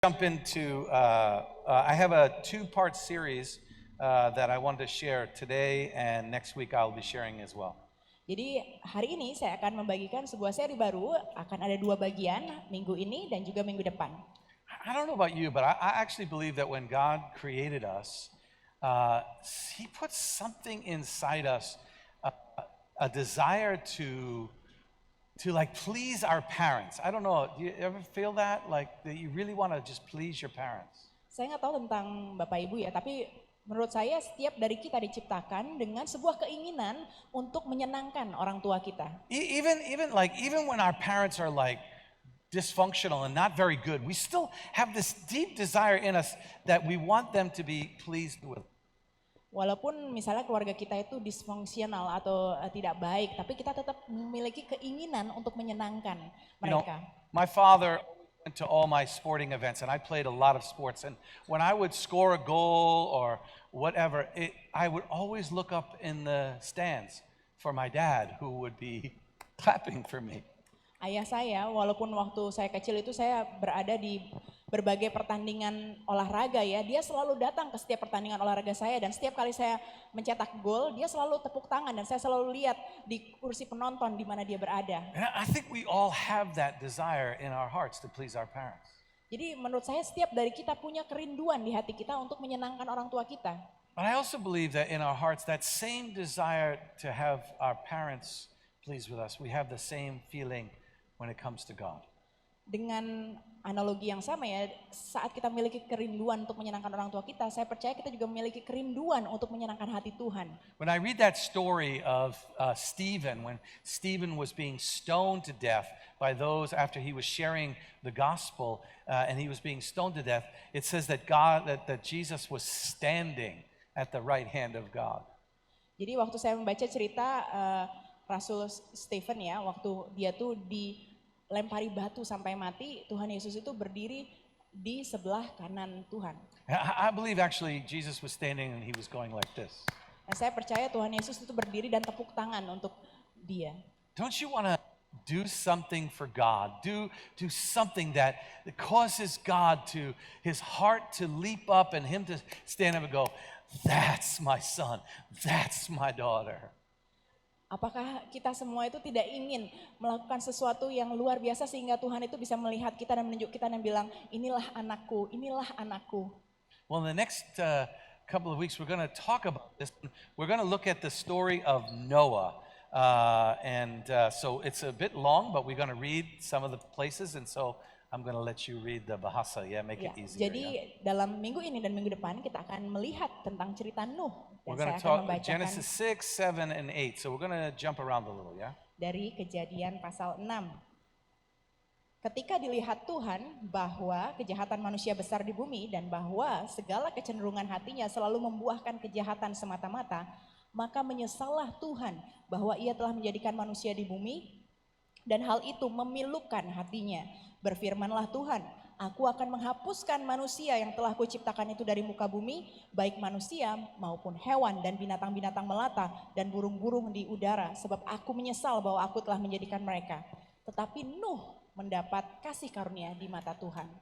Jump into, I have a two-part series that I wanted to share today, and next week I'll be sharing as well. Jadi hari ini saya akan membagikan sebuah seri baru, akan ada 2 bagian, minggu ini dan juga minggu depan. I don't know about you, but I actually believe that when God created us, He put something inside us, a desire to like please our parents. I don't know, do you ever feel that? Like that you really want to just please your parents? Saya nggak tahu tentang Bapak Ibu ya, tapi menurut saya setiap dari kita diciptakan dengan sebuah keinginan untuk menyenangkan orang tua kita. Even when our parents are like dysfunctional and not very good, we still have this deep desire in us that we want them to be pleased with. Walaupun misalnya keluarga kita itu disfungsional atau tidak baik, tapi kita tetap memiliki keinginan untuk menyenangkan mereka. My father went to all my sporting events, and I played a lot of sports. And when I would score a goal or whatever, I would always look up in the stands for my dad, who would be clapping for me. Ayah saya, walaupun waktu saya kecil itu saya berada di berbagai pertandingan olahraga ya, dia selalu datang ke setiap pertandingan olahraga saya dan setiap kali saya mencetak gol, dia selalu tepuk tangan dan saya selalu lihat di kursi penonton di mana dia berada. And I think we all have that desire in our hearts to please our parents. Jadi menurut saya setiap dari kita punya kerinduan di hati kita untuk menyenangkan orang tua kita. But I also believe that in our hearts, that same desire to have our parents pleased with us, we have the same feeling when it comes to God. Dengan analogi yang sama ya, saat kita memiliki kerinduan untuk menyenangkan orang tua kita, saya percaya kita juga memiliki kerinduan untuk menyenangkan hati Tuhan. When I read that story of Stephen, when Stephen was being stoned to death by those after he was sharing the gospel, and he was being stoned to death, it says that Jesus was standing at the right hand of God. Jadi waktu saya membaca cerita Rasul Stephen ya, waktu dia tuh dilempari batu sampai mati, Tuhan Yesus itu berdiri di sebelah kanan Tuhan. I believe actually Jesus was standing and he was going like this. Dan saya percaya Tuhan Yesus itu berdiri dan tepuk tangan untuk dia. Don't you want to do something for God? Do something that causes God to, his heart to leap up and him to stand up and go, that's my son, that's my daughter. Apakah kita semua itu tidak ingin melakukan sesuatu yang luar biasa sehingga Tuhan itu bisa melihat kita dan menunjuk kita dan bilang, inilah anakku, inilah anakku. Well, in the next couple of weeks we're going to talk about this. We're going to look at the story of Noah. So it's a bit long, but we're going to read some of the places, and so I'm going to let you read the bahasa, make it easier. Jadi dalam minggu ini dan minggu depan kita akan melihat tentang cerita Nuh. Dan We're going to saya akan talk membacakan Genesis 6, 7, and 8. So we're going to jump around a little, ya. Dari Kejadian pasal 6. Ketika dilihat Tuhan bahwa kejahatan manusia besar di bumi dan bahwa segala kecenderungan hatinya selalu membuahkan kejahatan semata-mata, maka menyesallah Tuhan bahwa ia telah menjadikan manusia di bumi dan hal itu memilukan hatinya. Berfirmanlah Tuhan, aku akan menghapuskan manusia yang telah kuciptakan itu dari muka bumi, baik manusia maupun hewan dan binatang-binatang melata dan burung-burung di udara, sebab aku menyesal bahwa aku telah menjadikan mereka. Tetapi Nuh mendapat kasih karunia di mata Tuhan.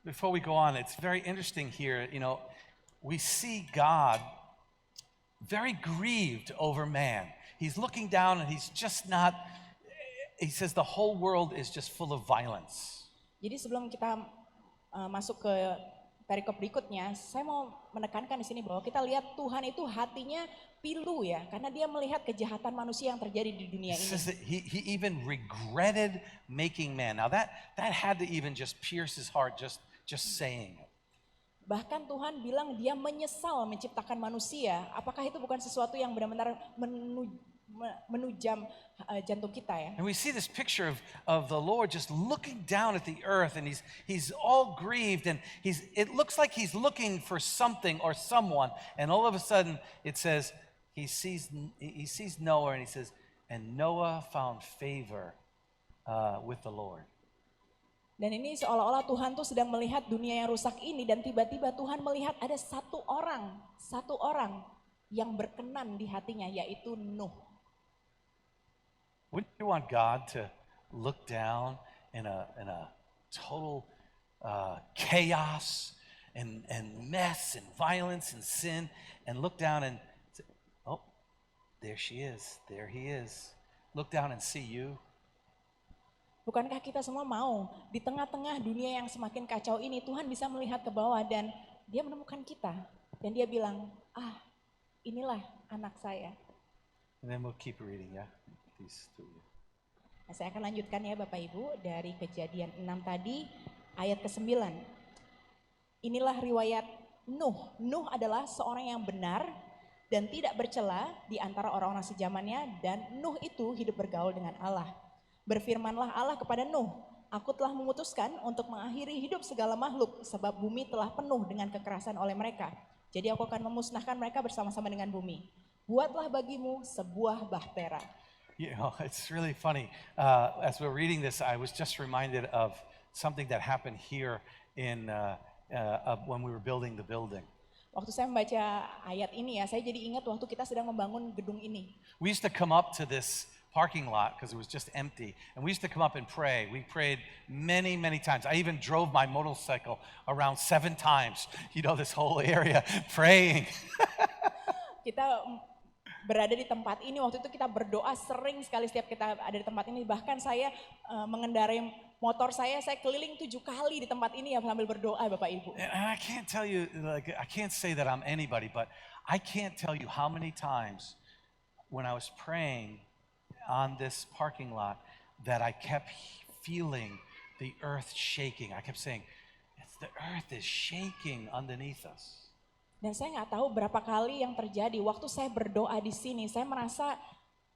Before we go on, it's very interesting here, we see God very grieved over man. He's looking down and he's just not, he says the whole world is just full of violence. Jadi sebelum kita masuk ke perikop berikutnya, saya mau menekankan di sini bahwa kita lihat Tuhan itu hatinya pilu ya, karena dia melihat kejahatan manusia yang terjadi di dunia He ini. says that he even regretted making man. Now that had to even just pierce his heart just saying it. Bahkan Tuhan bilang dia menyesal menciptakan manusia. Apakah itu bukan sesuatu yang benar-benar menujam jantung kita ya? And we see this picture of the Lord just looking down at the earth, and he's all grieved, and it looks like he's looking for something or someone, and all of a sudden it says he sees Noah, and he says, and Noah found favor with the Lord. Dan ini seolah-olah Tuhan tuh sedang melihat dunia yang rusak ini dan tiba-tiba Tuhan melihat ada satu orang yang berkenan di hatinya, yaitu Nuh. Wouldn't you want God to look down in a total chaos and mess and violence and sin, and look down and say, oh, there she is, there he is. Look down and see you. Bukankah kita semua mau di tengah-tengah dunia yang semakin kacau ini Tuhan bisa melihat ke bawah dan dia menemukan kita. Dan dia bilang, inilah anak saya. And then we'll keep reading, yeah? These two. Nah, saya akan lanjutkan ya Bapak Ibu dari Kejadian 6 tadi ayat ke-9. Inilah riwayat Nuh. Nuh adalah seorang yang benar dan tidak bercela di antara orang-orang sejamannya dan Nuh itu hidup bergaul dengan Allah. Berfirmanlah Allah kepada Nuh, aku telah memutuskan untuk mengakhiri hidup segala makhluk sebab bumi telah penuh dengan kekerasan oleh mereka. Jadi aku akan memusnahkan mereka bersama-sama dengan bumi. Buatlah bagimu sebuah bahtera. You know, it's really funny. As we're reading this, I was just reminded of something that happened here in when we were building the building. Waktu saya membaca ayat ini ya, saya jadi ingat waktu kita sedang membangun gedung ini. We used to come up to this parking lot because it was just empty, and we used to come up and pray. We prayed many, many times. I even drove my motorcycle around 7 times, you know, this whole area praying. Kita berada di tempat ini, waktu itu kita berdoa sering sekali setiap kita ada di tempat ini. Bahkan saya mengendarai motor saya keliling 7 kali di tempat ini ya sambil berdoa Bapak Ibu. And I can't tell you, like, I can't say that I'm anybody, but I can't tell you how many times when I was praying on this parking lot that I kept feeling the earth shaking. I kept saying, the earth is shaking underneath us. Dan saya nggak tahu berapa kali yang terjadi waktu saya berdoa di sini, saya merasa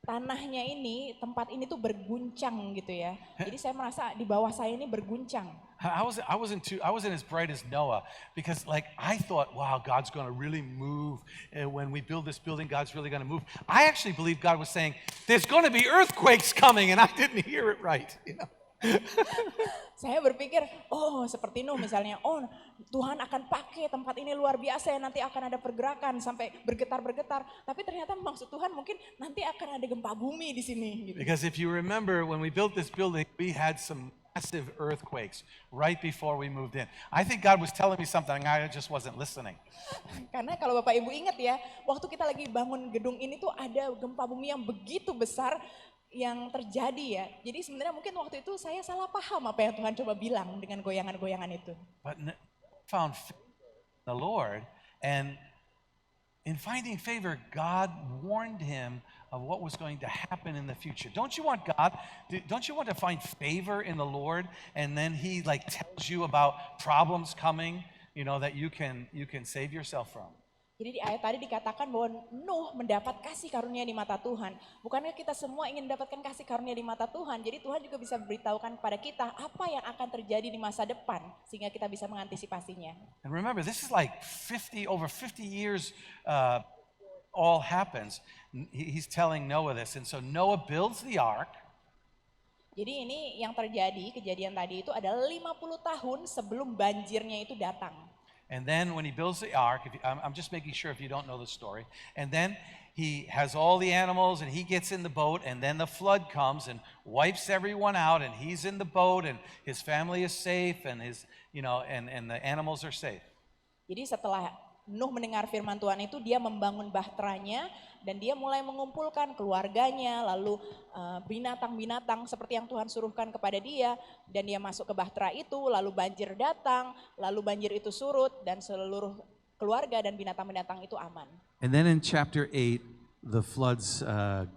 tanahnya ini, tempat ini tuh berguncang gitu ya. Jadi saya merasa di bawah saya ini berguncang. I wasn't as bright as Noah because like I thought, wow, God's going to really move when we build this building. God's really going to move. I actually believe God was saying, there's going to be earthquakes coming, and I didn't hear it right. You know. Saya berpikir, seperti Nuh misalnya, Tuhan akan pakai tempat ini luar biasa ya, nanti akan ada pergerakan sampai bergetar-bergetar. Tapi ternyata maksud Tuhan mungkin nanti akan ada gempa bumi di sini. Gitu. Because if you remember, when we built this building, we had some massive earthquakes right before we moved in. I think God was telling me something, I just wasn't listening. Karena kalau Bapak Ibu ingat ya, waktu kita lagi bangun gedung ini tuh ada gempa bumi yang begitu besar yang terjadi ya. Jadi sebenarnya mungkin waktu itu saya salah paham apa yang Tuhan coba bilang dengan goyangan-goyangan itu. But found favor in the Lord, and in finding favor, God warned him of what was going to happen in the future. Don't you want to find favor in the Lord, and then he like tells you about problems coming, you know, that you can save yourself from? Jadi di ayat tadi dikatakan bahwa Nuh mendapat kasih karunia di mata Tuhan. Bukankah kita semua ingin mendapatkan kasih karunia di mata Tuhan? Jadi Tuhan juga bisa beritahukan kepada kita apa yang akan terjadi di masa depan sehingga kita bisa mengantisipasinya. And remember, this is like over 50 years all happens. He's telling Noah this, and so Noah builds the ark. Jadi ini yang terjadi, kejadian tadi itu adalah 50 tahun sebelum banjirnya itu datang. And then when he builds the ark, I'm just making sure if you don't know the story, and then he has all the animals and he gets in the boat, and then the flood comes and wipes everyone out, and he's in the boat and his family is safe and and the animals are safe. Jadi setelah Nuh mendengar firman Tuhan itu, dia membangun bahteranya dan dia mulai mengumpulkan keluarganya, lalu binatang-binatang seperti yang Tuhan suruhkan kepada dia, dan dia masuk ke bahtera itu, lalu banjir datang, lalu banjir itu surut dan seluruh keluarga dan binatang-binatang itu aman. And then in chapter 8, the floods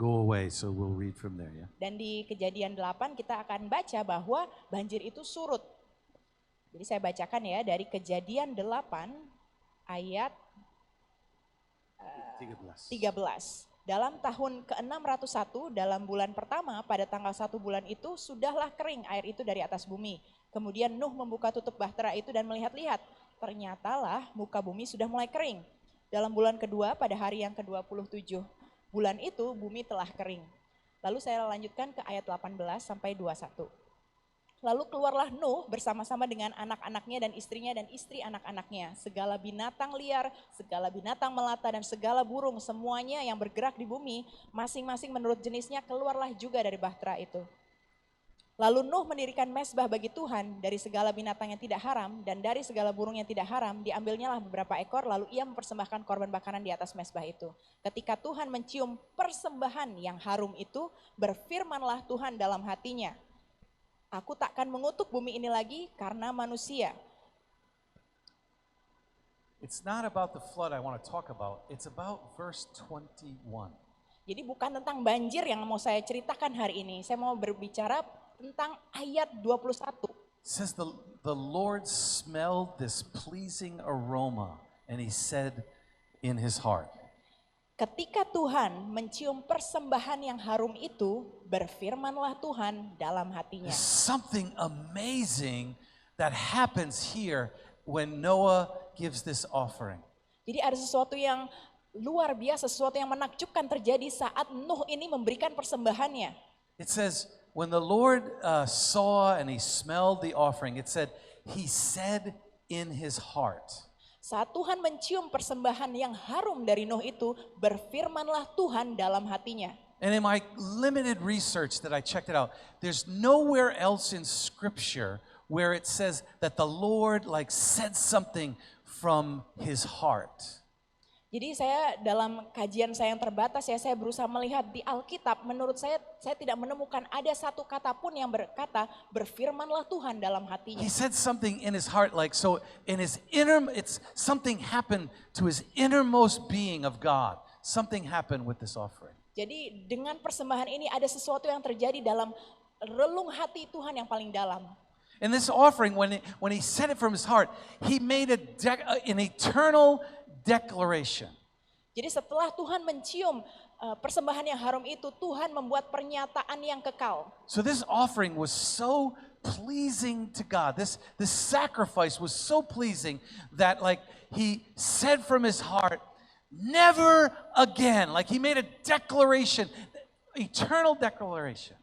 go away, so we'll read from there, ya. Dan di Kejadian 8 kita akan baca bahwa banjir itu surut. Jadi saya bacakan ya dari Kejadian 8 ayat 13. Dalam tahun ke-601 dalam bulan pertama pada tanggal 1 bulan itu sudahlah kering air itu dari atas bumi. Kemudian Nuh membuka tutup bahtera itu dan melihat-lihat. Ternyatalah muka bumi sudah mulai kering. Dalam bulan kedua pada hari yang ke-27 bulan itu bumi telah kering. Lalu saya lanjutkan ke ayat 18 sampai 21. Lalu keluarlah Nuh bersama-sama dengan anak-anaknya dan istrinya dan istri anak-anaknya. Segala binatang liar, segala binatang melata dan segala burung, semuanya yang bergerak di bumi, masing-masing menurut jenisnya keluarlah juga dari bahtera itu. Lalu Nuh mendirikan mezbah bagi Tuhan dari segala binatang yang tidak haram dan dari segala burung yang tidak haram. Diambilnyalah beberapa ekor lalu ia mempersembahkan korban bakaran di atas mezbah itu. Ketika Tuhan mencium persembahan yang harum itu, berfirmanlah Tuhan dalam hatinya, aku takkan mengutuk bumi ini lagi karena manusia. It's not about the flood I want to talk about. It's about verse 21. Jadi bukan tentang banjir yang mau saya ceritakan hari ini. Saya mau berbicara tentang ayat 21. It says the Lord smelled this pleasing aroma and he said in his heart. Ketika Tuhan mencium persembahan yang harum itu, berfirmanlah Tuhan dalam hatinya. There's something amazing that happens here when Noah gives this offering. Jadi ada sesuatu yang luar biasa, sesuatu yang menakjubkan terjadi saat Nuh ini memberikan persembahannya. It says, when the Lord saw and he smelled the offering, it said, he said in his heart. Saat Tuhan mencium persembahan yang harum dari Nuh itu, berfirmanlah Tuhan dalam hatinya. And in my limited research that I checked it out, there's nowhere else in Scripture where it says that the Lord said something from his heart. Jadi saya dalam kajian saya yang terbatas ya, saya berusaha melihat di Alkitab, menurut saya tidak menemukan ada satu kata pun yang berkata, berfirmanlah Tuhan dalam hatinya. He said something in his heart, so in his something happened to his innermost being of God. Something happened with this offering. Jadi dengan persembahan ini ada sesuatu yang terjadi dalam relung hati Tuhan yang paling dalam. And this offering, when he said it from his heart, he made an eternal declaration. Jadi setelah Tuhan mencium persembahan yang harum itu, Tuhan membuat pernyataan yang kekal. So this offering was so pleasing to God. This sacrifice was so pleasing that he said from his heart, never again. He made a declaration, eternal declaration.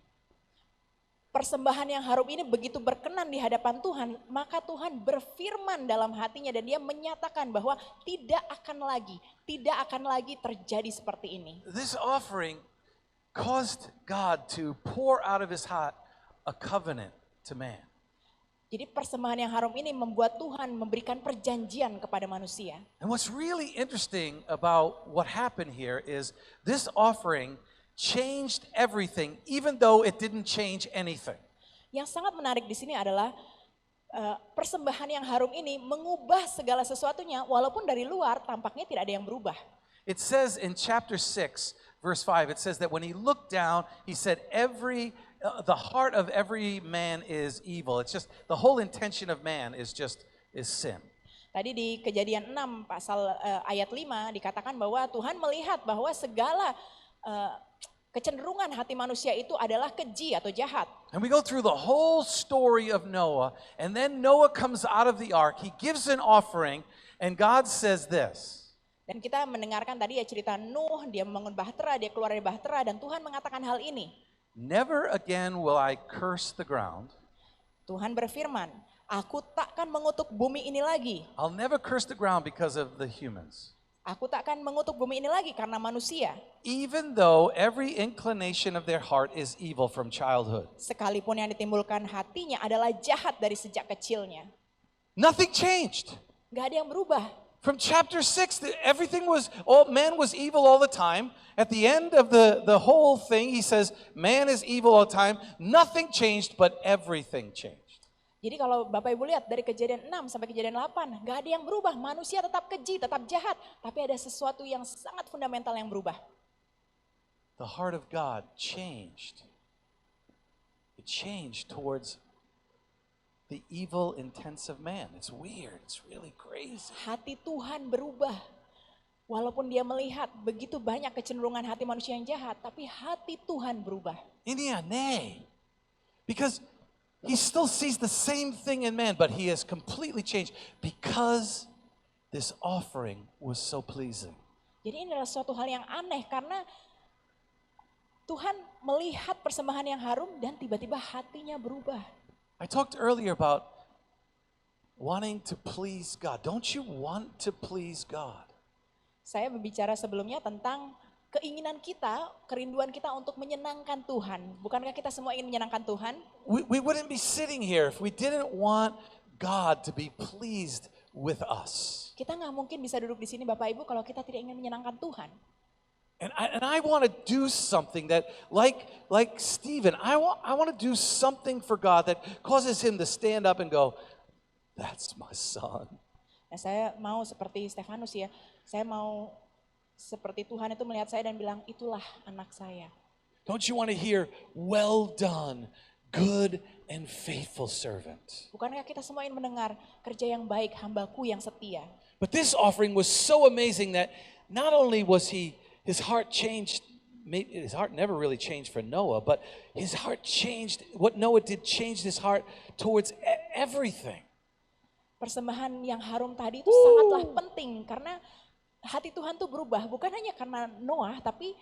Persembahan yang harum ini begitu berkenan di hadapan Tuhan, maka Tuhan berfirman dalam hatinya dan dia menyatakan bahwa tidak akan lagi terjadi seperti ini. This offering caused God to pour out of his heart a covenant to man. Jadi persembahan yang harum ini membuat Tuhan memberikan perjanjian kepada manusia. And what's really interesting about what happened here is this offering changed everything, even though it didn't change anything. Yang sangat menarik di sini adalah persembahan yang harum ini mengubah segala sesuatunya, walaupun dari luar tampaknya tidak ada yang berubah. It says in chapter 6, verse 5, it says that when he looked down, he said, the heart of every man is evil. It's just, the whole intention of man is sin. Tadi di Kejadian 6 pasal ayat 5 dikatakan bahwa Tuhan melihat bahwa segala kecenderungan hati manusia itu adalah keji atau jahat. And we go through the whole story of Noah, and then Noah comes out of the ark, he gives an offering, and God says this. Dan kita mendengarkan tadi ya cerita Nuh, dia membangun bahtera, dia keluar dari bahtera, dan Tuhan mengatakan hal ini. Never again will I curse the ground. Tuhan berfirman, aku takkan mengutuk bumi ini lagi. I'll never curse the ground because of the humans. Aku takkan mengutuk bumi ini lagi karena manusia. Even though every inclination of their heart is evil from childhood. Sekalipun yang ditimbulkan hatinya adalah jahat dari sejak kecilnya. Nothing changed. Gak ada yang berubah. From chapter 6, man was evil all the time. At the end of the whole thing, he says, man is evil all the time. Nothing changed, but everything changed. Jadi kalau Bapak Ibu lihat dari Kejadian 6 sampai Kejadian 8, gak ada yang berubah. Manusia tetap keji, tetap jahat. Tapi ada sesuatu yang sangat fundamental yang berubah. The heart of God changed. It changed towards the evil intents of man. It's weird. It's really crazy. Hati Tuhan berubah. Walaupun dia melihat begitu banyak kecenderungan hati manusia yang jahat, tapi hati Tuhan berubah. Ini aneh. Because he still sees the same thing in man, but he has completely changed because this offering was so pleasing. Jadi ini adalah suatu hal yang aneh karena Tuhan melihat persembahan yang harum dan tiba-tiba hatinya berubah. I talked earlier about wanting to please God. Don't you want to please God? Saya berbicara sebelumnya tentang keinginan kita, kerinduan kita untuk menyenangkan Tuhan. Bukankah kita semua ingin menyenangkan Tuhan? We wouldn't be sitting here if we didn't want God to be pleased with us. Kita nggak mungkin bisa duduk di sini Bapak Ibu kalau kita tidak ingin menyenangkan Tuhan. And I want to do something that, like Stephen, I want to do something for God that causes him to stand up and go, "That's my son." Nah, saya mau seperti Stefanus ya, saya mau seperti Tuhan itu melihat saya dan bilang, itulah anak saya. Don't you want to hear, "Well done, good and faithful servant"? Bukankah kita semua ingin mendengar kerja yang baik, hambaku yang setia. But this offering was so amazing that not only was his heart changed, his heart never really changed for Noah, but his heart changed, what Noah did changed his heart towards everything. Persembahan yang harum tadi itu sangatlah penting karena hati Tuhan tuh berubah, bukan hanya karena Noah, tapi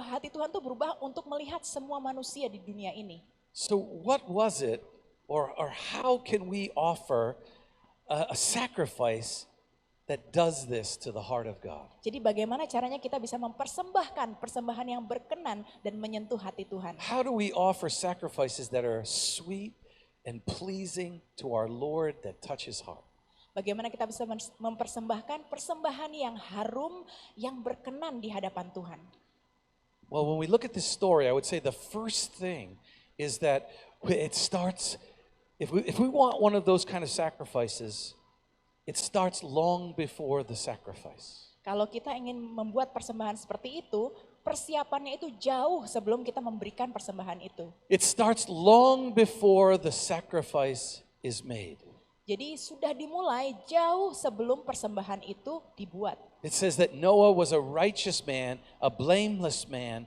hati Tuhan tuh berubah untuk melihat semua manusia di dunia ini. So what was it, or how can we offer a sacrifice that does this to the heart of God? Jadi bagaimana caranya kita bisa mempersembahkan persembahan yang berkenan dan menyentuh hati Tuhan? How do we offer sacrifices that are sweet and pleasing to our Lord, that touch his heart? Bagaimana kita bisa mempersembahkan persembahan yang harum, yang berkenan di hadapan Tuhan? Well, when we look at this story, I would say the first thing is that it starts, if we want one of those kind of sacrifices, it starts long before the sacrifice. Kalau kita ingin membuat persembahan seperti itu, persiapannya itu jauh sebelum kita memberikan persembahan itu. It starts long before the sacrifice is made. Jadi sudah dimulai jauh sebelum persembahan itu dibuat. It says that Noah was a righteous man, a blameless man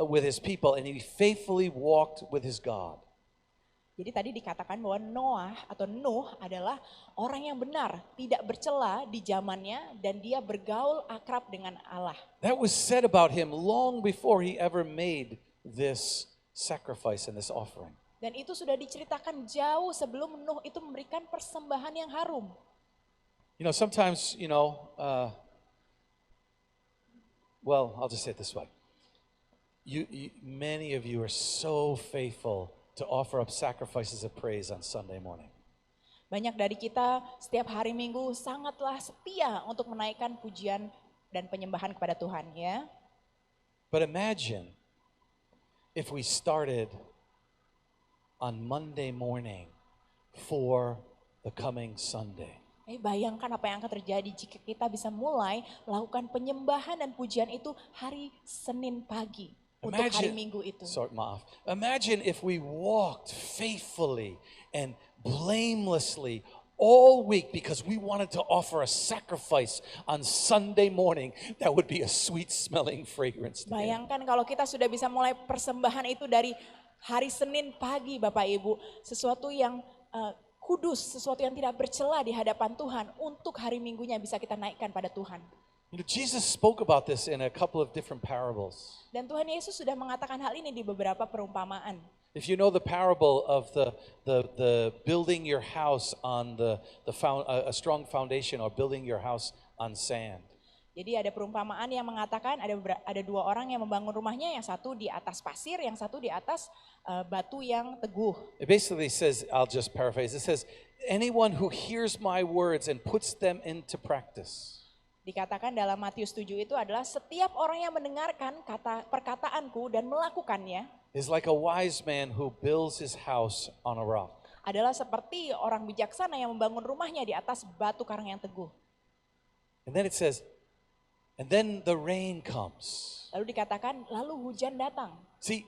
with his people, and he faithfully walked with his God. Jadi tadi dikatakan bahwa Noah atau Nuh adalah orang yang benar, tidak bercela di zamannya dan dia bergaul akrab dengan Allah. That was said about him long before he ever made this sacrifice and this offering. Dan itu sudah diceritakan jauh sebelum Nuh itu memberikan persembahan yang harum. You know, sometimes, well, I'll just say it this way. Many of you are so faithful to offer up sacrifices of praise on Sunday morning. Banyak dari kita setiap hari Minggu sangatlah setia untuk menaikkan pujian dan penyembahan kepada Tuhan, ya. But imagine if we started on Monday morning for the coming Sunday. Bayangkan apa yang akan terjadi jika kita bisa mulai melakukan penyembahan dan pujian itu hari Senin pagi untuk hari Minggu itu. Imagine if we walked faithfully and blamelessly all week because we wanted to offer a sacrifice on Sunday morning that would be a sweet smelling fragrance. Bayangkan kalau kita sudah bisa mulai persembahan itu dari hari Senin pagi Bapak Ibu, sesuatu yang kudus, sesuatu yang tidak bercela di hadapan Tuhan untuk hari Minggunya bisa kita naikkan pada Tuhan. You know, Jesus spoke about this in a couple of different parables. Dan Tuhan Yesus sudah mengatakan hal ini di beberapa perumpamaan. If you know the parable of the building your house on a strong foundation or building your house on sand. Jadi ada perumpamaan yang mengatakan ada dua orang yang membangun rumahnya, yang satu di atas pasir, yang satu di atas batu yang teguh. It basically says, I'll just paraphrase, it says, anyone who hears my words and puts them into practice. Dikatakan dalam Matius 7 itu adalah setiap orang yang mendengarkan perkataanku dan melakukannya is like a wise man who builds his house on a rock. Adalah seperti orang bijaksana yang membangun rumahnya di atas batu karang yang teguh. And then it says, and then the rain comes. Lalu dikatakan, lalu hujan datang. See,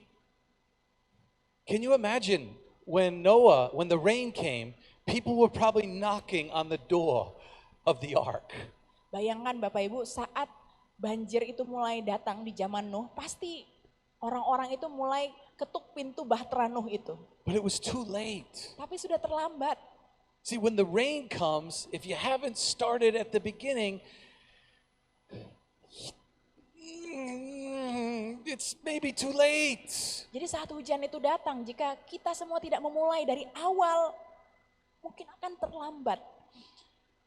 can you imagine when the rain came, people were probably knocking on the door of the ark. Bayangkan Bapak Ibu, saat banjir itu mulai datang di zaman Nuh, pasti orang-orang itu mulai ketuk pintu bahtera Nuh itu. But it was too late. Tapi sudah terlambat. See, when the rain comes, if you haven't started at the beginning, it's maybe too late. Jadi saat hujan itu datang, jika kita semua tidak memulai dari awal, mungkin akan terlambat.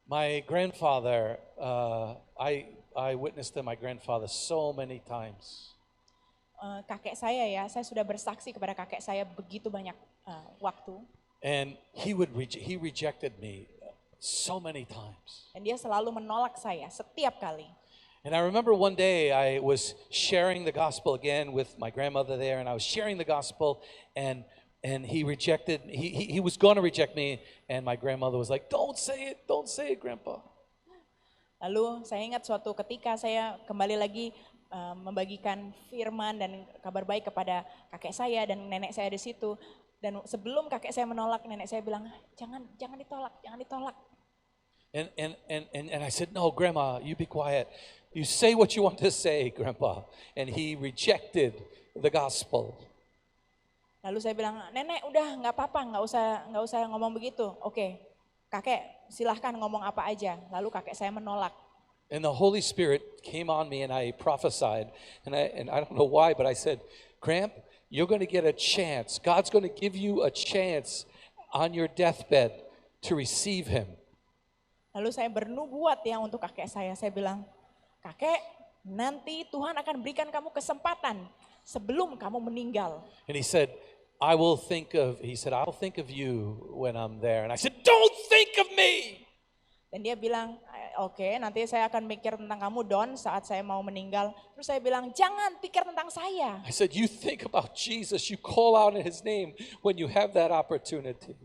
My grandfather, I I witnessed to my grandfather so many times. Kakek saya sudah bersaksi kepada kakek saya begitu banyak waktu. And he rejected me so many times. Dan dia selalu menolak saya setiap kali. And I remember one day I was sharing the gospel again with my grandmother there, and I was sharing the gospel, and he rejected. He was going to reject me, and my grandmother was like, don't say it, Grandpa." Lalu saya ingat suatu ketika saya kembali lagi membagikan firman dan kabar baik kepada kakek saya dan nenek saya di situ. Dan sebelum kakek saya menolak, nenek saya bilang, jangan ditolak. And I said, "No, Grandma, you be quiet. You say what you want to say, Grandpa." And he rejected the gospel. Lalu saya bilang, nenek udah nggak apa-apa, nggak usah ngomong begitu. Oke, kakek silahkan ngomong apa aja. Lalu kakek saya menolak. And the Holy Spirit came on me and I prophesied. And I don't know why, but I said, "Gramp, you're going to get a chance. God's going to give you a chance on your deathbed to receive him." Lalu saya bernubuat ya untuk kakek saya. Saya bilang, kakek nanti Tuhan akan berikan kamu kesempatan sebelum kamu meninggal. And he said, I'll think of you when I'm there. And I said, "Don't think of me." Dan dia bilang, oke, nanti saya akan mikir tentang kamu Don saat saya mau meninggal. Terus saya bilang, jangan pikir tentang saya. I said, "You think about Jesus. You call out in his name when you have that opportunity."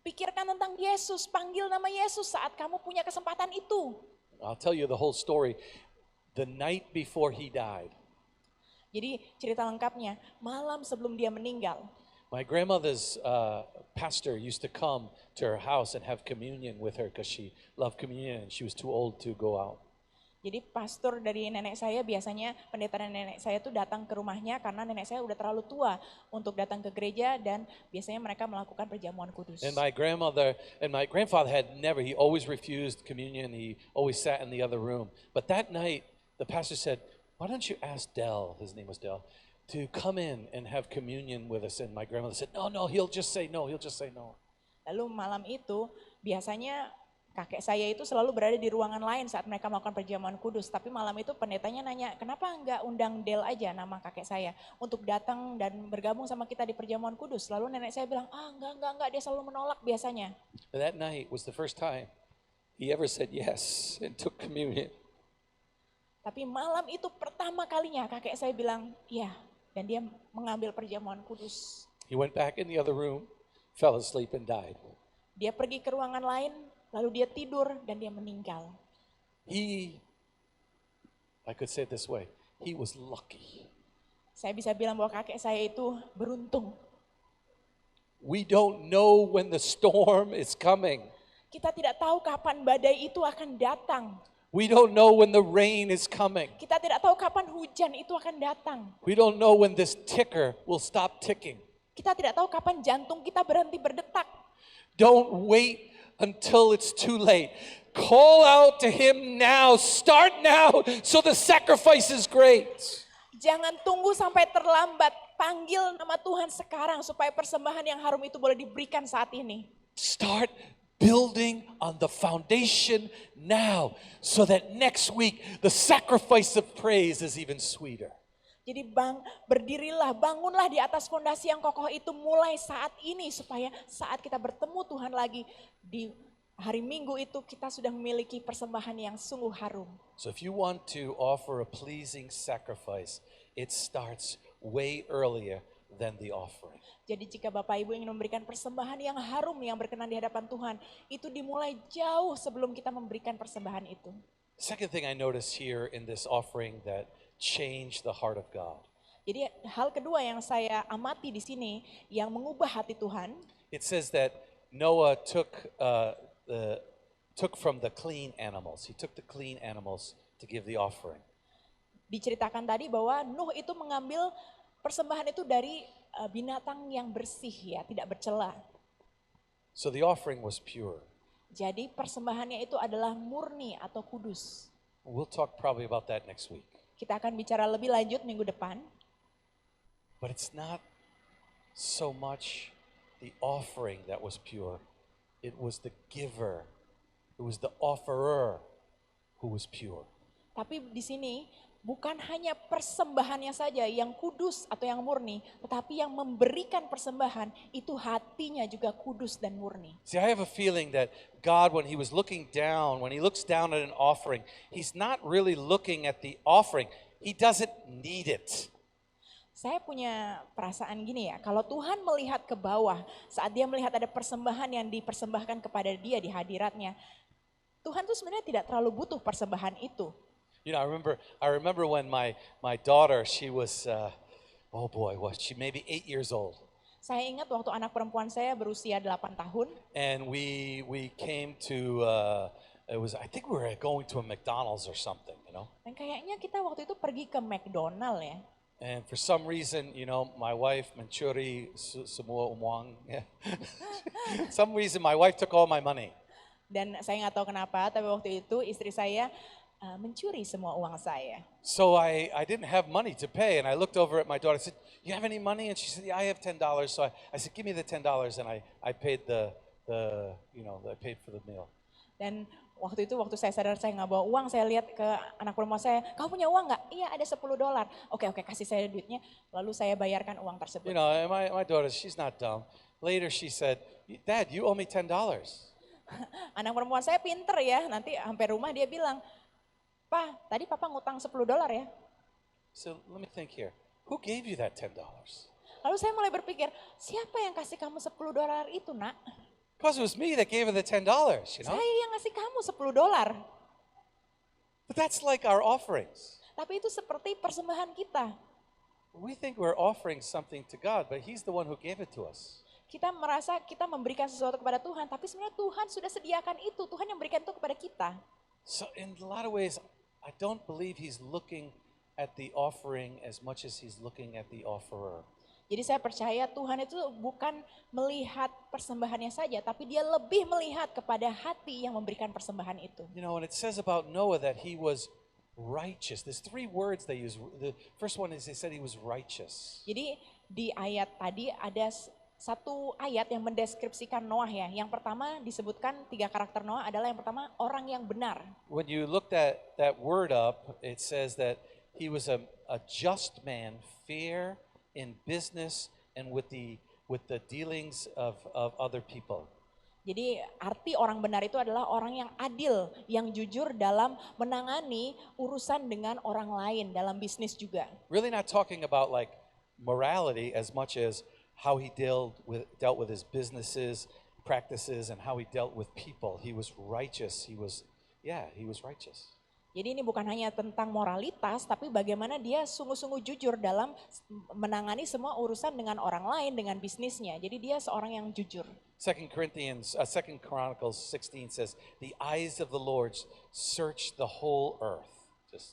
Pikirkan tentang Yesus, panggil nama Yesus saat kamu punya kesempatan itu. I'll tell you the whole story. The night before he died, Jadi cerita lengkapnya, malam sebelum dia meninggal, my grandmother's pastor used to come to her house and have communion with her because she loved communion and she was too old to go out. jadi pastor dari nenek saya biasanya pendeta dan nenek saya tuh datang ke rumahnya karena nenek saya udah terlalu tua untuk datang ke gereja dan biasanya mereka melakukan perjamuan kudus. And my grandfather he always refused communion. He always sat in the other room. But that night, the pastor said, "Why don't you ask Dell," his name was Dell, "to come in and have communion with us?" And my grandmother said, No, he'll just say no. Lalu malam itu biasanya kakek saya itu selalu berada di ruangan lain saat mereka melakukan perjamuan kudus. Tapi malam itu pendetanya nanya, kenapa enggak undang Del aja nama kakek saya untuk datang dan bergabung sama kita di perjamuan kudus. Lalu nenek saya bilang, enggak, dia selalu menolak biasanya. That night was the first time he ever said yes and took communion. Tapi malam itu pertama kalinya kakek saya bilang, iya. Dan dia mengambil perjamuan kudus. He went back in the other room, fell asleep and died. Dia pergi ke ruangan lain, lalu dia tidur dan dia meninggal. I could say it this way, he was lucky. Saya bisa bilang bahwa kakek saya itu beruntung. We don't know when the storm is coming. Kita tidak tahu kapan badai itu akan datang. We don't know when the rain is coming. Kita tidak tahu kapan hujan itu akan datang. We don't know when this ticker will stop ticking. Kita tidak tahu kapan jantung kita berhenti berdetak. Don't wait until it's too late. Call out to him now. Start now so the sacrifice is great. Jangan tunggu sampai terlambat. Panggil nama Tuhan sekarang supaya persembahan yang harum itu boleh diberikan saat ini. Start building on the foundation now so that next week the sacrifice of praise is even sweeter. Jadi berdirilah, bangunlah di atas fondasi yang kokoh itu mulai saat ini supaya saat kita bertemu Tuhan lagi di hari Minggu itu kita sudah memiliki persembahan yang sungguh harum. So if you want to offer a pleasing sacrifice, it starts way earlier than the offering. Jadi jika Bapak Ibu ingin memberikan persembahan yang harum yang berkenan di hadapan Tuhan, itu dimulai jauh sebelum kita memberikan persembahan itu. Second thing I notice here in this offering that changed the heart of God. Jadi hal kedua yang saya amati di sini yang mengubah hati Tuhan. It says that Noah took from the clean animals. He took the clean animals to give the offering. Diceritakan tadi bahwa Nuh itu mengambil persembahan itu dari binatang yang bersih ya, tidak bercela. So the offering was pure. Jadi persembahannya itu adalah murni atau kudus. We'll talk probably about that next week. Kita akan bicara lebih lanjut minggu depan. But it's not so much the offering that was pure. It was the giver. It was the offerer who was pure. Tapi di sini bukan hanya persembahannya saja yang kudus atau yang murni, tetapi yang memberikan persembahan itu hatinya juga kudus dan murni. See, I have a feeling that God, when he was looking down, when he looks down at an offering, he's not really looking at the offering. He doesn't need it. Saya punya perasaan gini ya, kalau Tuhan melihat ke bawah saat dia melihat ada persembahan yang dipersembahkan kepada dia di hadiratnya, Tuhan tuh sebenarnya tidak terlalu butuh persembahan itu. You know, I remember when my daughter, she was, oh boy, was she maybe 8 years old. Saya ingat waktu anak perempuan saya berusia 8 tahun, And we came to, I think we were going to a McDonald's or something, you know. dan kayaknya kita waktu itu pergi ke McDonald ya. And for some reason, you know, my wife mencuri semua uang. Some reason my wife took all my money. Dan saya nggak tahu kenapa, tapi waktu itu istri saya mencuri semua uang saya. So I didn't have money to pay, and I looked over at my daughter. I said, "You have any money?" And she said, "Yeah, I have $10." So I said, "Give me the $10," and I paid I paid for the meal. Dan waktu itu waktu saya sadar saya nggak bawa uang, saya lihat ke anak perempuan saya, "Kamu punya uang nggak?" "Iya, ada $10." Oke, kasih saya duitnya. Lalu saya bayarkan uang tersebut. You know, and my daughter, she's not dumb. Later she said, "Dad, you owe me $10." Anak perempuan saya pinter ya, nanti sampai rumah dia bilang, "Pa, tadi papa ngutang $10 ya." So let me think here. Who gave you that $10? Lalu saya mulai berpikir, siapa yang kasih kamu $10 itu, Nak? Because it was me that gave her the $10, you know? Saya yang ngasih kamu $10. But that's like our offerings. Tapi itu seperti persembahan kita. We think we're offering something to God, but he's the one who gave it to us. Kita merasa kita memberikan sesuatu kepada Tuhan, tapi sebenarnya Tuhan sudah sediakan itu. Tuhan yang berikan itu kepada kita. So in a lot of ways, I don't believe he's looking at the offering as much as he's looking at the offerer. Jadi saya percaya Tuhan itu bukan melihat persembahannya saja, tapi dia lebih melihat kepada hati yang memberikan persembahan itu. You know, and it says about Noah that he was righteous. There's 3 words they use. The first one is they said he was righteous. Jadi di ayat tadi ada satu ayat yang mendeskripsikan Noah ya. Yang pertama disebutkan 3 karakter Noah adalah yang pertama orang yang benar. When you look that word up, it says that he was a just man, fair in business and with the dealings of other people. Jadi arti orang benar itu adalah orang yang adil, yang jujur dalam menangani urusan dengan orang lain dalam bisnis juga. Really not talking about like morality as much as how he dealt with his businesses, practices, and how he dealt with people. He was righteous. He was righteous. Jadi ini bukan hanya tentang moralitas, tapi bagaimana dia sungguh-sungguh jujur dalam menangani semua urusan dengan orang lain, dengan bisnisnya. Jadi dia seorang yang jujur. 2 Chronicles 16 says, "The eyes of the Lord search the whole earth."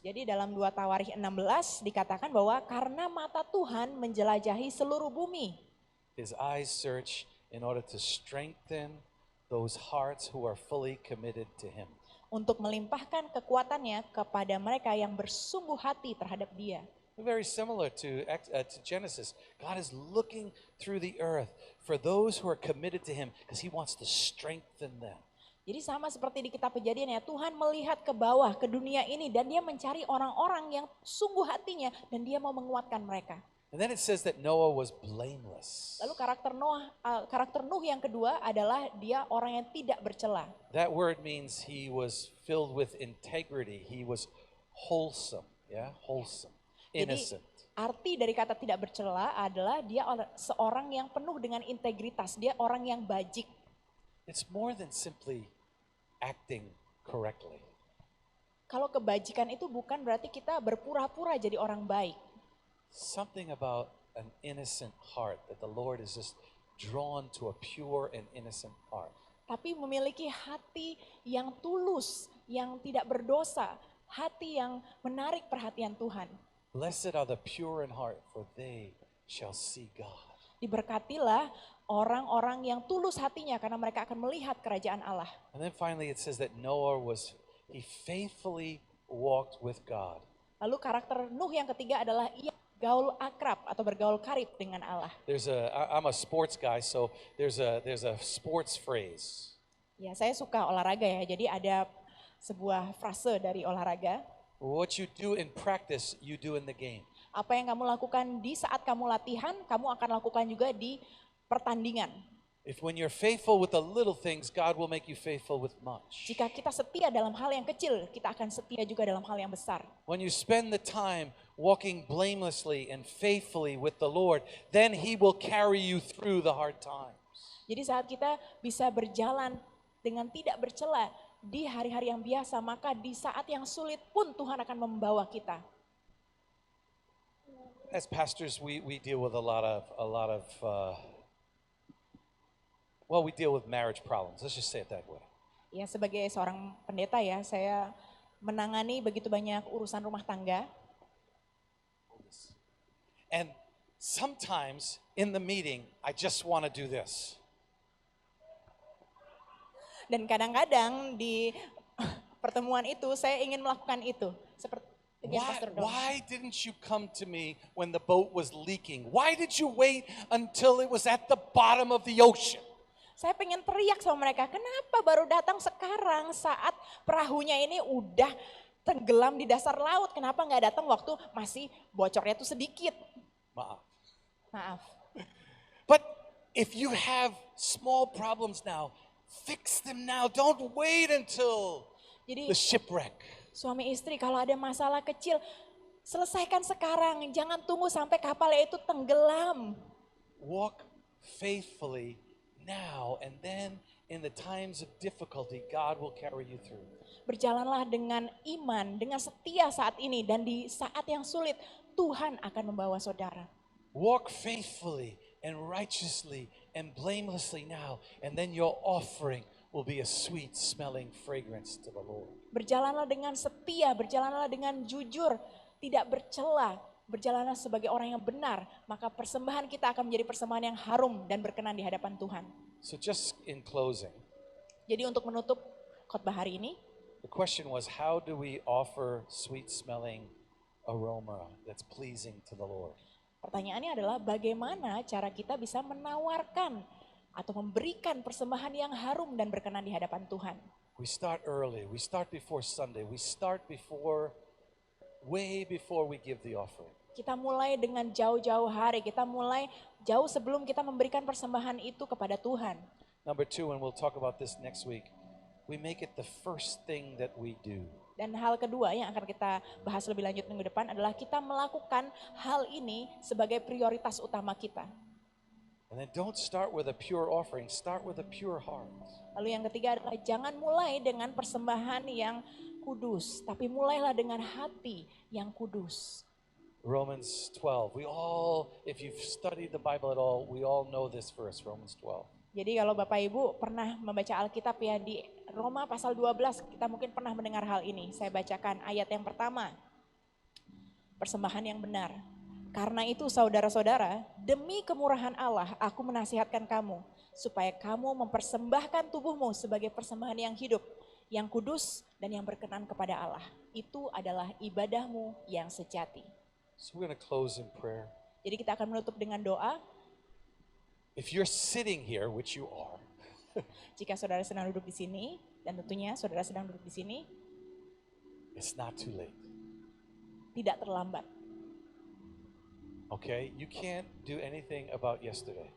Jadi dalam 2 Tawarikh 16 dikatakan bahwa karena mata Tuhan menjelajahi seluruh bumi. His eyes search in order to strengthen those hearts who are fully committed to him. Untuk melimpahkan kekuatannya kepada mereka yang bersungguh hati terhadap dia. Very similar to Genesis. God is looking through the earth for those who are committed to him because he wants to strengthen them. Jadi sama seperti di kitab Kejadian ya, Tuhan melihat ke bawah, ke dunia ini dan dia mencari orang-orang yang sungguh hatinya dan dia mau menguatkan mereka. And then it says that Noah was blameless. Lalu karakter Nuh yang kedua adalah dia orang yang tidak bercela. That word means he was filled with integrity. He was wholesome, wholesome, innocent. Jadi arti dari kata tidak bercela adalah dia seorang yang penuh dengan integritas, dia orang yang bajik. It's more than simply acting correctly. Kalau kebajikan itu bukan berarti kita berpura-pura jadi orang baik. Something about an innocent heart that the Lord is just drawn to a pure and innocent heart. Tapi memiliki hati yang tulus, yang tidak berdosa, hati yang menarik perhatian Tuhan. Blessed are the pure in heart, for they shall see God. Diberkatilah orang-orang yang tulus hatinya karena mereka akan melihat kerajaan Allah. And then finally it says that Noah he faithfully walked with God. Lalu karakter Nuh yang ketiga adalah ia gaul akrab atau bergaul karib dengan Allah. I'm a sports guy, so there's a sports phrase. Ya, saya suka olahraga ya. Jadi ada sebuah frase dari olahraga. What you do in practice, you do in the game. Apa yang kamu lakukan di saat kamu latihan, kamu akan lakukan juga di pertandingan. If when you're faithful with the little things, God will make you faithful with much. Jika kita setia dalam hal yang kecil, kita akan setia juga dalam hal yang besar. When you spend the time walking blamelessly and faithfully with the Lord, then He will carry you through the hard times. Jadi saat kita bisa berjalan dengan tidak bercela di hari-hari yang biasa, maka di saat yang sulit pun Tuhan akan membawa kita. As pastors, we deal with a lot of we deal with marriage problems. Let's just say it that way. Ya, sebagai seorang pendeta ya, saya menangani begitu banyak urusan rumah tangga. And sometimes in the meeting, I just want to do this. Dan kadang-kadang di pertemuan itu saya ingin melakukan itu. Seperti Pastor Don. Why didn't you come to me when the boat was leaking? Why did you wait until it was at the bottom of the ocean? Saya pengen teriak sama mereka, kenapa baru datang sekarang saat perahunya ini udah tenggelam di dasar laut? Kenapa nggak datang waktu masih bocornya tuh sedikit? Maaf. Maaf. But if you have small problems now, fix them now. Don't wait until Jadi the shipwreck. suami istri kalau ada masalah kecil, selesaikan sekarang. Jangan tunggu sampai kapalnya itu tenggelam. Walk faithfully now, and then in the times of difficulty, God will carry you through. Berjalanlah dengan iman, dengan setia saat ini. Dan di saat yang sulit, Tuhan akan membawa saudara. Walk faithfully and righteously and blamelessly now, and then your offering will be a sweet smelling fragrance to the Lord. Berjalanlah dengan setia, berjalanlah dengan jujur, tidak bercela, berjalanlah sebagai orang yang benar, maka persembahan kita akan menjadi persembahan yang harum dan berkenan di hadapan Tuhan. So just in closing, Jadi untuk menutup khotbah hari ini, the question was, how do we offer sweet smelling aroma that's pleasing to the Lord? pertanyaannya adalah bagaimana cara kita bisa menawarkan atau memberikan persembahan yang harum dan berkenan di hadapan Tuhan. We start early. We start before Sunday. We start way before we give the offering. Kita mulai dengan jauh-jauh hari, kita mulai jauh sebelum kita memberikan persembahan itu kepada Tuhan. Number 2, and we'll talk about this next week, we make it the first thing that we do. Dan hal kedua yang akan kita bahas lebih lanjut minggu depan adalah kita melakukan hal ini sebagai prioritas utama kita. And then don't start with a pure offering, start with a pure heart. Lalu yang ketiga adalah jangan mulai dengan persembahan yang kudus, tapi mulailah dengan hati yang kudus. Romans 12. We all, if you've studied the Bible at all, we all know this verse, Romans 12. Jadi kalau Bapak Ibu pernah membaca Alkitab ya di Roma pasal 12, kita mungkin pernah mendengar hal ini. Saya bacakan ayat yang pertama. Persembahan yang benar. Karena itu saudara-saudara, demi kemurahan Allah aku menasihatkan kamu, supaya kamu mempersembahkan tubuhmu sebagai persembahan yang hidup, yang kudus dan yang berkenan kepada Allah. Itu adalah ibadahmu yang sejati. So we're going to close in prayer. Jadi kita akan menutup dengan doa. If you're sitting here, which you are, Jika saudara sedang duduk di sini, dan tentunya saudara sedang duduk di sini, it's not too late. tidak terlambat. Okay? You can't do anything about yesterday.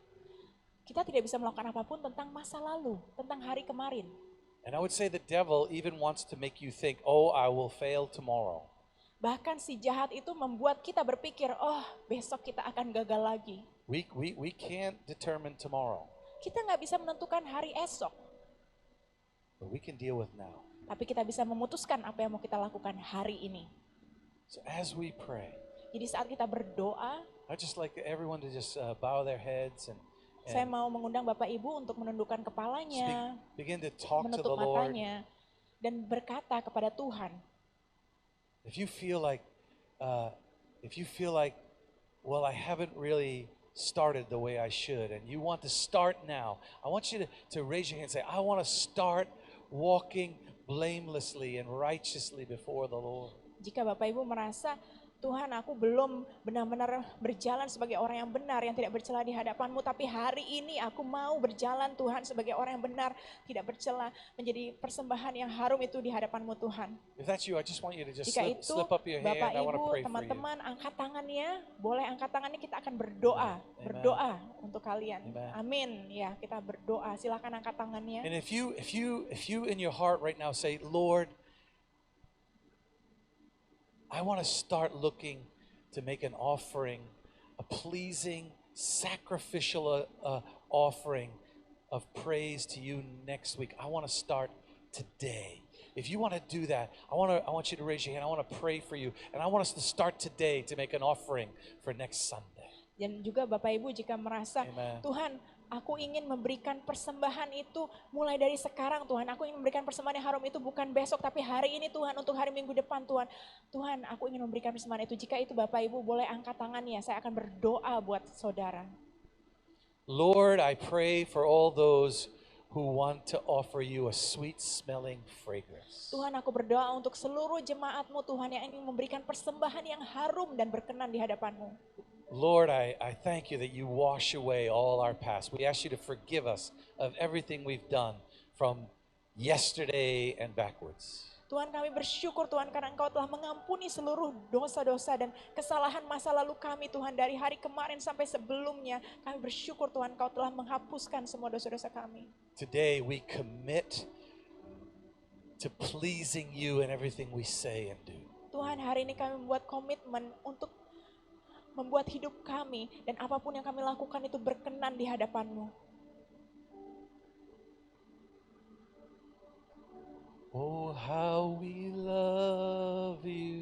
Kita tidak bisa melakukan apapun tentang masa lalu, tentang hari kemarin. And I would say the devil even wants to make you think, oh, I will fail tomorrow. Bahkan si jahat itu membuat kita berpikir, oh besok kita akan gagal lagi. We can't determine tomorrow, Kita nggak bisa menentukan hari esok, but we can deal with now. tapi kita bisa memutuskan apa yang mau kita lakukan hari ini. So as we pray, Jadi saat kita berdoa, I'd just like everyone to just bow their heads and saya mau mengundang Bapak Ibu untuk menundukkan kepalanya, begin to talk to the menutup Lord. matanya, dan berkata kepada Tuhan. If you feel like, well, I haven't really started the way I should, and you want to start now, I want you to raise your hand and say, I want to start walking blamelessly and righteously before the Lord. Jika Bapak Ibu merasa Tuhan, aku belum benar-benar berjalan sebagai orang yang benar, yang tidak bercela di hadapan-Mu, tapi hari ini aku mau berjalan Tuhan sebagai orang yang benar, tidak bercela, menjadi persembahan yang harum itu di hadapan-Mu Tuhan. If that's you, I just want you to just Jika itu slip up your Bapak hand. I want to Ibu, pray for you. teman-teman angkat tangannya, boleh angkat tangannya, kita akan berdoa, Amen. berdoa untuk kalian. Amen. Amin. Ya, kita berdoa. Silakan angkat tangannya. And if you in your heart right now say, Lord, I want to start looking to make an offering, a pleasing, sacrificial offering of praise to you next week. I want to start today. If you want to do that, I want you to raise your hand. I want to pray for you. And I want us to start today to make an offering for next Sunday. Dan juga Bapak Ibu jika merasa, Amen. Tuhan, aku ingin memberikan persembahan itu mulai dari sekarang Tuhan. Aku ingin memberikan persembahan yang harum itu bukan besok tapi hari ini Tuhan, untuk hari Minggu depan Tuhan. Tuhan, aku ingin memberikan persembahan itu. Jika itu Bapak Ibu boleh angkat tangannya, saya akan berdoa buat saudara. Lord, I pray for all those who want to offer you a sweet smelling fragrance. Tuhan, aku berdoa untuk seluruh jemaat-Mu Tuhan yang ingin memberikan persembahan yang harum dan berkenan di hadapan-Mu. Lord, I thank you that you wash away all our past. We ask you to forgive us of everything we've done from yesterday and backwards. Tuhan, kami bersyukur Tuhan karena Engkau telah mengampuni seluruh dosa-dosa dan kesalahan masa lalu kami Tuhan, dari hari kemarin sampai sebelumnya. Kami bersyukur Tuhan Engkau telah menghapuskan semua dosa-dosa kami. Today we commit to pleasing you in everything we say and do. Tuhan, hari ini kami membuat komitmen untuk membuat hidup kami dan apapun yang kami lakukan itu berkenan di hadapan-Mu. Oh, how we love you.